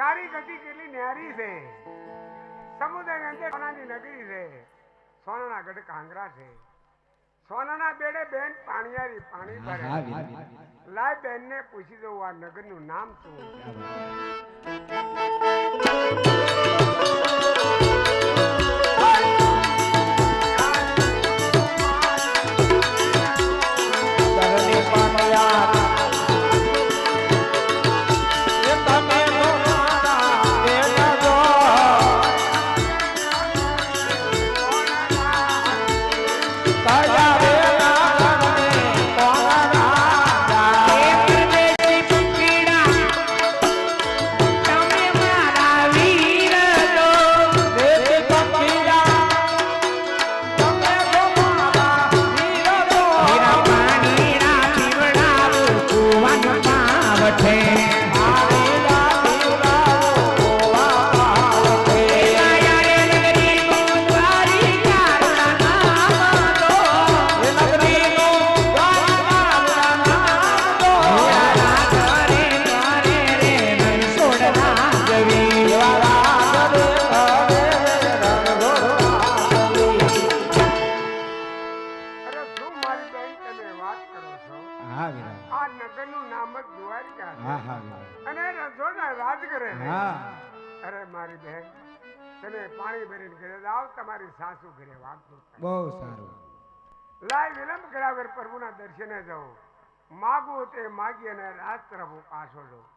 તારી ગતિ કેટલી ન્યારી છે. સમુદ્રની અંદર સોનાની નગરી છે. સોનાના ગઢ કાંગરા છે. સોનાના બેડે બેન પાણીયારી પાણી ભરે. લાય બેન ને પૂછી દઉં આ નગરનું નામ શું? અરે મારી બહેન તમે પાણી ભરીને ઘરે જાઓ. તમારી સાસુ ઘરે વાગતું બહુ સારું. લાય વિલંબ કર્યા વગર પ્રભુના દર્શને જાઓ. માગું તે માગી અને રાત તરફ પાછો જાઉં.